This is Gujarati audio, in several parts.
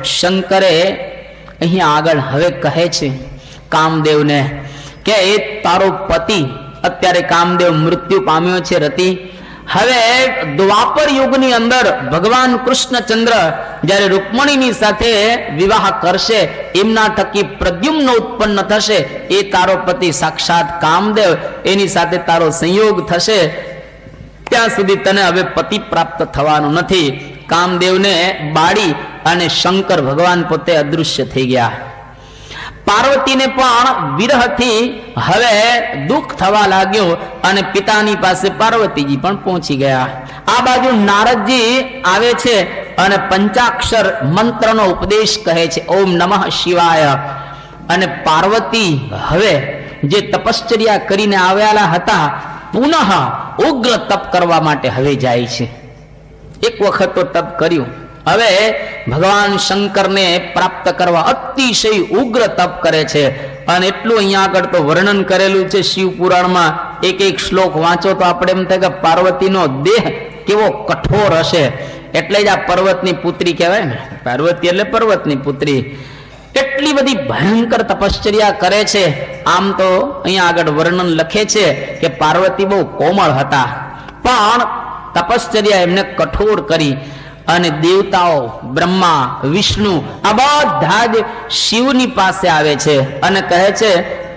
શંકરે અહીંયા આગળ હવે કહે છે કામદેવને કે એ તારો પતિ, અત્યારે કામદેવ મૃત્યુ પામ્યો છે રતિ. હવે દ્વાપર યુગની અંદર ભગવાન કૃષ્ણચંદ્ર જ્યારે રૂકમણીની સાથે વિવાહ કરશે, એમના થકી પ્રદ્યુમ્ન ઉત્પન્ન થશે. એ તારો પતિ સાક્ષાત કામદેવ, એની સાથે તારો સંયોગ થશે. ત્યાં સુધી તને હવે પતિ પ્રાપ્ત થવાનું નથી. કામદેવને બાળી અને શંકર ભગવાન પોતે અદૃશ્ય થઈ ગયા. પાર્વતીને પણ વિરહથી હવે દુઃખ થવા લાગ્યું અને પિતાની પાસે પાર્વતીજી પણ પહોંચી ગયા. આ બાજુ નારદજી આવે છે અને પંચાક્ષર મંત્રનો ઉપદેશ કહે છે, ઓમ નમઃ શિવાય. અને પાર્વતી હવે જે તપશ્ચર્યા કરીને આવેલા હતા, પુનઃ ઉગ્ર તપ કરવા માટે હવે જાય છે. એક વખત તો તપ કર્યું, હવે ભગવાન શંકરને પ્રાપ્ત કરવા અતિશય ઉગ્ર તપ કરે છે. અને એટલું અહીંયા આગળ તો વર્ણન કરેલું છે શિવ પુરાણમાં. એક એક શ્લોક વાંચો તો આપણે એમ થાય કે પાર્વતીનો દેહ કેવો કઠોર હશે. એટલે જ આ પર્વતની પુત્રી કહેવાય ને, પાર્વતી એટલે પર્વતની પુત્રી. એટલી બધી ભયંકર તપશ્ચર્યા કરે છે. આમ તો અહીંયા આગળ વર્ણન લખે છે કે પાર્વતી બહુ કોમળ હતા, પણ તપશ્ચર્યા એમને કઠોર કરી. અને દેવતાઓ બ્રહ્મા, વિષ્ણુ આ બધા જ શિવની પાસે આવે છે અને કહે છે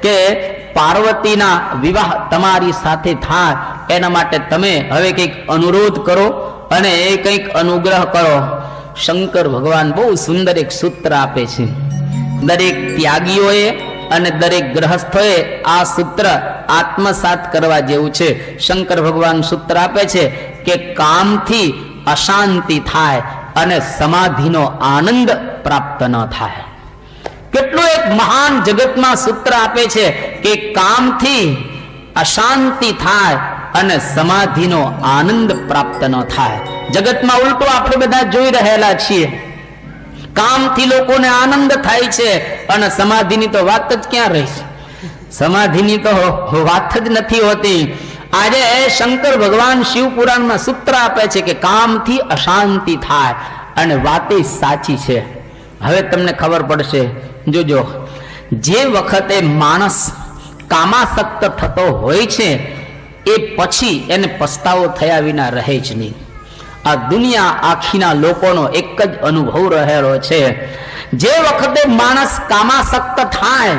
કે પાર્વતીના વિવાહ તમારી સાથે થાય, એના માટે તમે હવે કંઈક અનુરોધ કરો અને એ કંઈક અનુગ્રહ કરો. શંકર ભગવાન બહુ સુંદર એક સૂત્ર આપે છે. દરેક ત્યાગીઓએ અને દરેક ગ્રહસ્થોએ આ સૂત્ર આત્મસાત કરવા જેવું છે. શંકર ભગવાન સૂત્ર આપે છે કે કામથી અશાંતિ થાય અને સમાધિનો આનંદ પ્રાપ્ત ન થાય. કેટલું એક મહાન જગતમાં સૂત્ર આપે છે કે કામથી અશાંતિ થાય અને સમાધિનો આનંદ પ્રાપ્ત ન થાય. જગતમાં ઉલટું આપણે બધા જોઈ રહેલા છીએ. કામથી લોકોને આનંદ થાય છે અને સમાધિની તો વાત જ ક્યાં રહી છે. સમાધિની તો વાત જ નથી હોતી. આજે શંકર ભગવાન શિવ પુરાણમાં સૂત્ર આપે છે કે કામથી અશાંતિ થાય અને વાતે સાચી છે. હવે તમને ખબર પડશે, જોજો, જે વખતે માણસ કામાસક્ત થતો હોય છે એ પછી એને પસ્તાવો થયા વિના રહે જ નહીં. આ દુનિયા આખીના લોકોનો એક જ અનુભવ રહેલો છે. જે વખતે માણસ કામાસક્ત થાય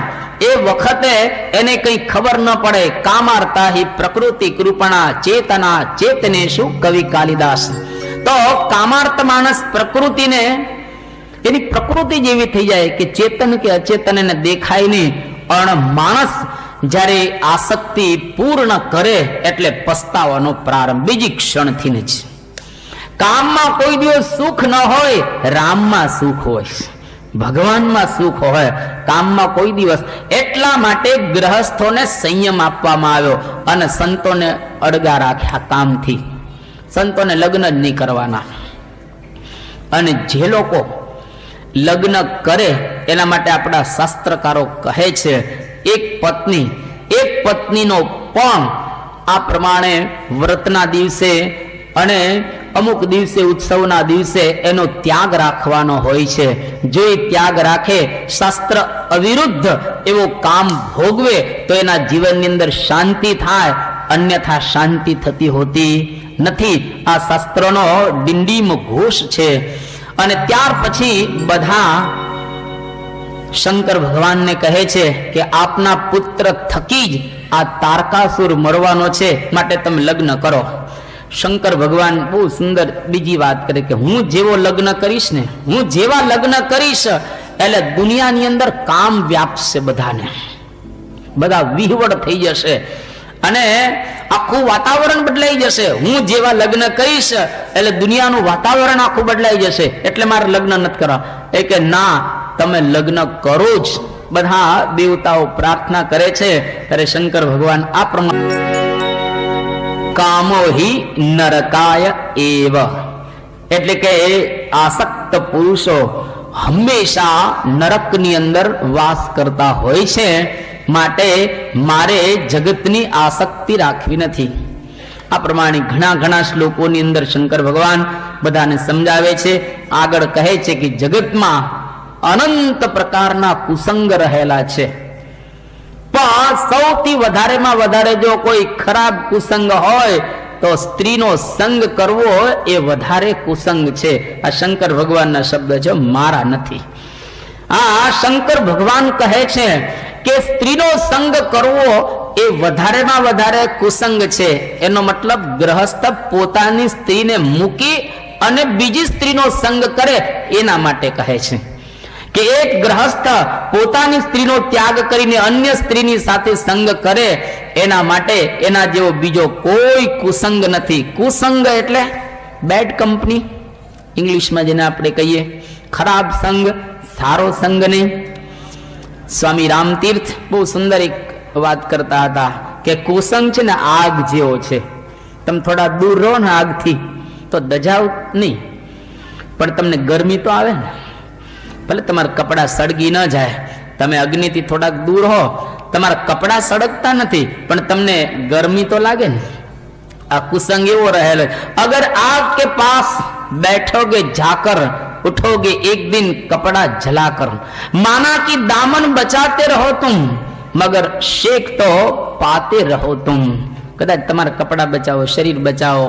એ વખતે એને કઈ ખબર ન પડે. કામાર્તા હિ પ્રકૃતિ કૃપણા ચેતના ચેતનેશુ કવિ કાલિદાસ. તો કામાર્ત માણસ પ્રકૃતિને એની પ્રકૃતિ જેવી થઈ જાય કે ચેતન કે અચેતન એને દેખાય નહીં. પણ માણસ જ્યારે આસક્તિ પૂર્ણ કરે એટલે પસ્તાવાનો પ્રારંભ બીજી ક્ષણથી જ. કામમાં કોઈ દિવસ સુખ ન હોય, રામમાં સુખ હોય, ભગવાનમાં સુખ હોય, કામમાં કોઈ દિવસ. એટલા માટે ગ્રહસ્થોને સંયમ આપવામાં આવ્યો અને સંતોને અડગા રાખ્યા કામથી. સંતોને લગ્ન જ નહીં કરવાના. અને જે લોકો લગ્ન કરે એના માટે આપણા શાસ્ત્રકારો કહે છે એક પત્નીનો પણ આ પ્રમાણે વ્રતના દિવસે અને અમુક દિવસે ઉત્સવના દિવસે એનો ત્યાગ રાખવાનો હોય છે. જો એ ત્યાગ રાખે, શાસ્ત્ર અવિરુદ્ધ એવો કામ ભોગવે તો એના જીવનની અંદર શાંતિ થાય, અન્યથા શાંતિ થતી હોતી નથી. આ શાસ્ત્રનો ડિંડીમ ઘોષ છે. અને ત્યાર પછી બધા શંકર ભગવાનને કહે છે કે આપના પુત્ર થકી જ આ તારકાસુર મરવાનો છે, માટે તમે લગ્ન કરો. શંકર ભગવાન બહુ સુંદર બીજી વાત કરે કે હું જેવો લગ્ન કરીશ ને, હું જેવા લગ્ન કરીશ એટલે દુનિયાની અંદર કામ વ્યાપશે બધાને, બધા વિહવળ થઈ જશે અને આખું વાતાવરણ બદલાઈ જશે. હું જેવા લગ્ન કરીશ એટલે દુનિયાનું વાતાવરણ આખું બદલાઈ જશે, એટલે મારે લગ્ન નથી કરવા. એ કે ના, તમે લગ્ન કરો જ. બધા દેવતાઓ પ્રાર્થના કરે છે ત્યારે શંકર ભગવાન આ પ્રમાણે કામો હિ નરકાય એવ, એટલે કે આસક્ત પુરુષો હંમેશા નરકની અંદર વાસ કરતા હોય છે. માટે મારે જગતની આસક્તિ રાખવી નથી. આ પ્રમાણે ઘણા ઘણા શ્લોકોની અંદર શંકર ભગવાન બધાને સમજાવે છે. આગળ કહે છે કે જગતમાં અનંત પ્રકારના કુસંગ રહેલા છે, પણ સૌથી વધારેમાં વધારે જો કોઈ ખરાબ કુસંગ હોય તો સ્ત્રીનો સંગ કરવો એ વધારે કુસંગ છે. આ શંકર ભગવાનના શબ્દ છે, મારા નથી. આ શંકર ભગવાન કહે છે કે સ્ત્રીનો સંગ કરવો એ વધારેમાં વધારે કુસંગ છે. એનો મતલબ ગ્રહસ્થ પોતાની સ્ત્રીને મૂકી અને બીજી સ્ત્રીનો સંગ કરે એના માટે કહે છે કે એક ગ્રહસ્થ પોતાની સ્ત્રીનો ત્યાગ કરીને અન્ય સ્ત્રીની સાથે સંગ કરે એના માટે એના જેવો બીજો કોઈ કુસંગ નથી. કુસંગ એટલે બેડ કંપની, ઇંગ્લિશમાં જેને આપણે કહીએ ખરાબ સંગ, સારો સંગ નહીં. સ્વામી રામતીર્થ બહુ સુંદર એક વાત કરતા હતા કે કુસંગ છે ને આગ જેવો છે. તમે થોડા દૂર રહો ને આગથી તો દજાવ નહીં, પણ તમને ગરમી તો આવે ને. ભલે તમારા કપડા સળગી ન જાય, તમે અગ્નિથી થોડાક દૂર હો, તમારા કપડા સળગતા નથી પણ તમને ગરમી તો લાગે ને. આ કુસંગ એવો રહેલો. અગર આગ કે પાસ बैठोगे जाकर उठोगे एक दिन कपड़ा जलाकर, माना कि दामन बचाते रहो तुम मगर शेक तो पाते रहो तुम. कदाच તમારા કપડા બચાવો, શરીર બચાવો,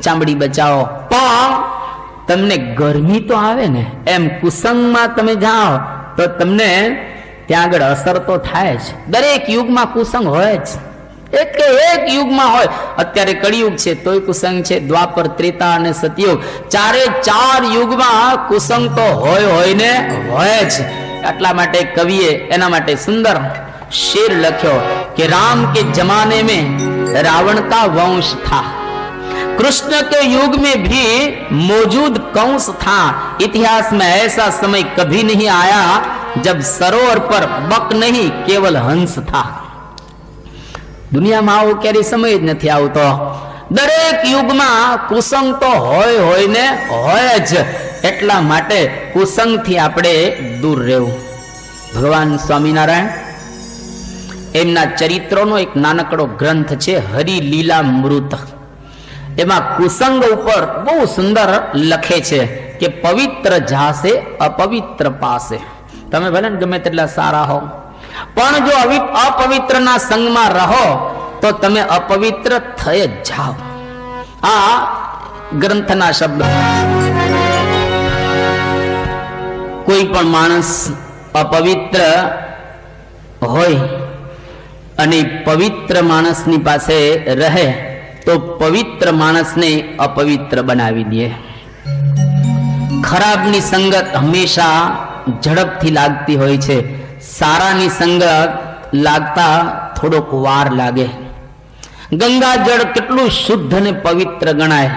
ચામડી બચાવો, પણ તમને ગરમી તો આવે ને. એમ કુસંગમાં તમે જાઓ તો તમને ત્યાં આગળ અસર તો થાય જ. દરેક યુગમાં કુસંગ હોય જ, એક કે એક યુગમાં હોય. અત્યારે કળિયુગ છે તોય કુસંગ છે, દ્વાપર, ત્રેતા અને સતયુગ, ચારે ચાર યુગમાં કુસંગ તો હોય ને હોય જ. એટલા માટે કવિએ એના માટે સુંદર शेर लख्यो कि राम के जमाने में रावण का वंश था, कृष्ण के युग में भी मौजूद कंस था, इतिहास में ऐसा समय कभी नहीं आया जब सरोवर पर बक नहीं केवल हंस था. दुनियाમાં આવો ક્યારે સમય જ નથી આવતો. દરેક યુગમાં કુસંગ તો હોય ને હોય જ. એટલા માટે કુસંગથી આપણે દૂર રહેવું. ભગવાન સ્વામિનારાયણ એમના ચરિત્રોનો એક નાનકડો ગ્રંથ છે હરિલીલામૃત. એમાં કુસંગ ઉપર બહુ સુંદર લખે છે કે પવિત્ર જાસે અપવિત્ર પાસે. તમે ભલે ને ગમે તેટલા સારા હો, પણ જો અપવિત્રના સંગમાં રહો તો તમે અપવિત્ર થઈ જ જાઓ. આ ગ્રંથના શબ્દ. કોઈ પણ માણસ અપવિત્ર હોય અને પવિત્ર માણસની પાસે રહે તો પવિત્ર માણસને અપવિત્ર બનાવી દે. ખરાબની સંગત હંમેશા ઝડપથી લાગતી હોય છે, સારાની સંગત લાગતા થોડોક વાર લાગે. ગંગા જળ કેટલું શુદ્ધ અને પવિત્ર ગણાય,